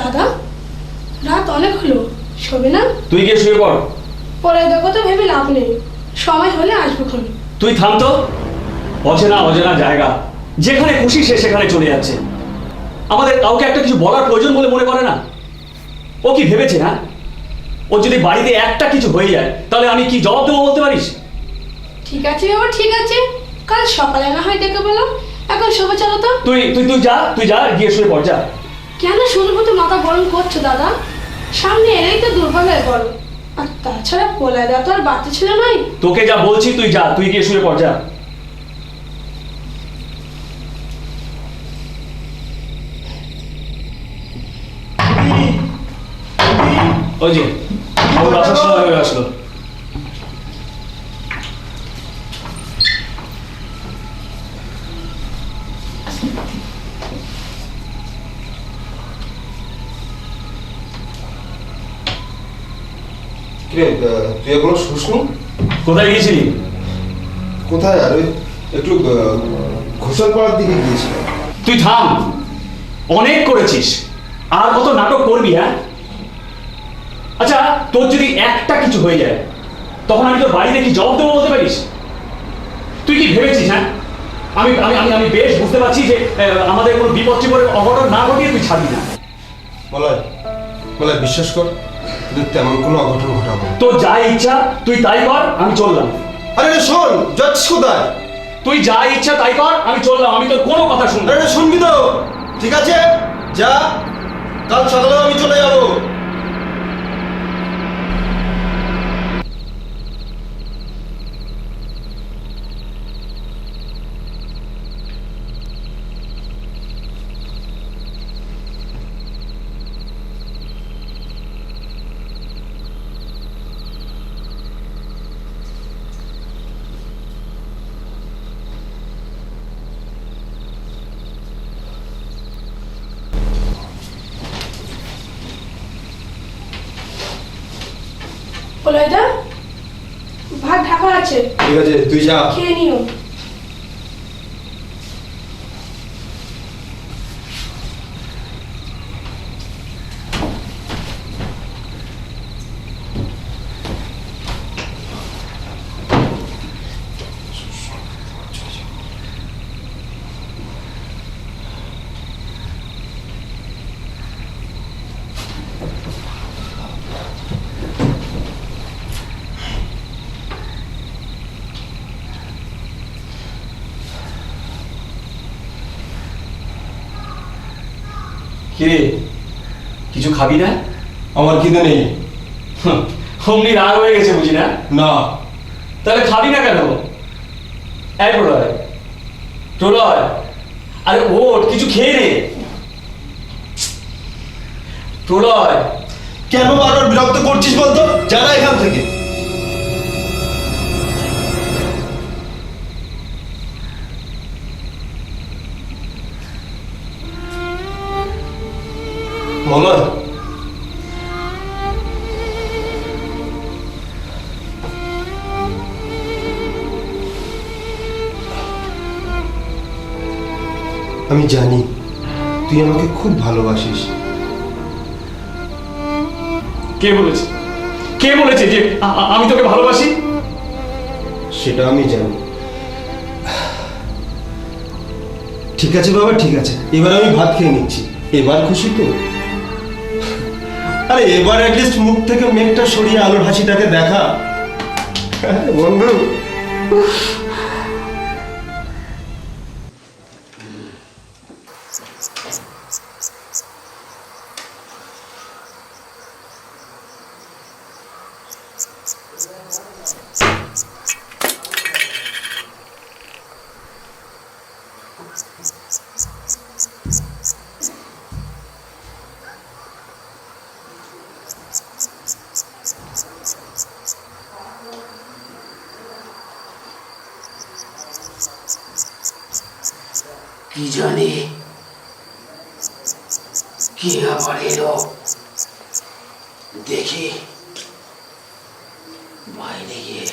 দাদা, রাত অনেক হলো, শোবে না? তুই গিয়ে শুয়ে পড়। পরে দেখো তো, ভেবে লাভ নেই, সময় হলে আসবো খন। তুই থাম তো। অচেনা অচেনা জায়গা, যেখানে খুশি সে সেখানে চলে যাচ্ছে। আমাদের কাউকে একটা কিছু বলার প্রয়োজন বলে মনে করে না। ও কি ভেবেছে না, ও যদি বাড়িতে একটা কিছু হয়ে যায় তাহলে আমি কি জবাব দেবো বলতে পারিস? ঠিক আছে বাবা, ঠিক আছে, কাল সকালে না হয় ডেকে বলো, এখন শোবে চলো তো। তুই তুই তুই যা, তুই যা, গিয়ে শুয়ে পড় যা। কেন শুনবো তো মাথা গরম করছো দাদা? সামনে এলেই তো দুর্বল হয়ে পড়ো। আর তাছাড়া পোলাদা তো আর বাচ্চা ছিল নয়। তোকে যা বলছি তুই যা, তুই গিয়ে শুয়ে পড় যা। ওই যে ওর আসার সময় হয়ে আসলো। তুই এখনো শুসনি? কোথায় গিয়েছিলি? কোথায় আর ওই একটু ঘোষালপাড়ার দিকে গিয়েছিলাম। তুই থাম, অনেক করেছিস, আর কত নাটক করবি? হ্যাঁ, আচ্ছা তোর যদি একটা কিছু হয়ে যায় তখন আমি তোর বাড়িতে কি জবাব দেবো বলতে পারিস? তুই কি ভেবেছিস? হ্যাঁ, আমি আমি আমি আমি বেশ বুঝতে পারছি যে আমাদের কোনো বিপদ টিপদের অঘটন না ঘটিয়ে তুই ছাড়বি না। বলাই বলাই বিশ্বাস কর, কিন্তু তেমন কোনো অঘটন ঘটাবো না। তোর যা ইচ্ছা তুই তাই কর, আমি চললাম। আরে শোন, যাচ্ছিস কোথায়? তুই যা ইচ্ছা তাই কর, আমি চললাম, আমি তোর কোনো কথা শুনবো না। আরে শুনবি তো? ঠিক আছে যা, কাল সকালে আমি চলে যাবো। পোলাদা, ভাত ঢাকা আছে, ঠিক আছে তুই যা। খেয়ে নিও। কিরে, কিছু খাবি না? আমার খিদে নেই। অমনি রাগ হয়ে গেছে বুঝি না? না। তাহলে খাবি না কেন? এই প্রলয়, প্রলয়, আরে ওঠ, কিছু খেয়ে নে। প্রলয়, কেন বারবার বিরক্ত করছিস বলতো? জানা এখান থেকে। মলয়, আমি জানি তুই আমাকে খুব ভালোবাসিস। কে বলেছে? কে বলেছে যে আমি তোকে ভালোবাসি? সেটা আমি জানি। ঠিক আছে বাবা, ঠিক আছে, এবার আমি ভাত খেয়ে নিচ্ছি। এবার খুশি তো? আরে এবার অ্যাটলিস্ট মুখ থেকে মেঘটা সরিয়ে আলোর হাসিটাকে দেখা বন্ধু। কি জানি কি আবার এলো, দেখি বাইরে গিয়ে।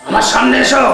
আমার সামনে এসো।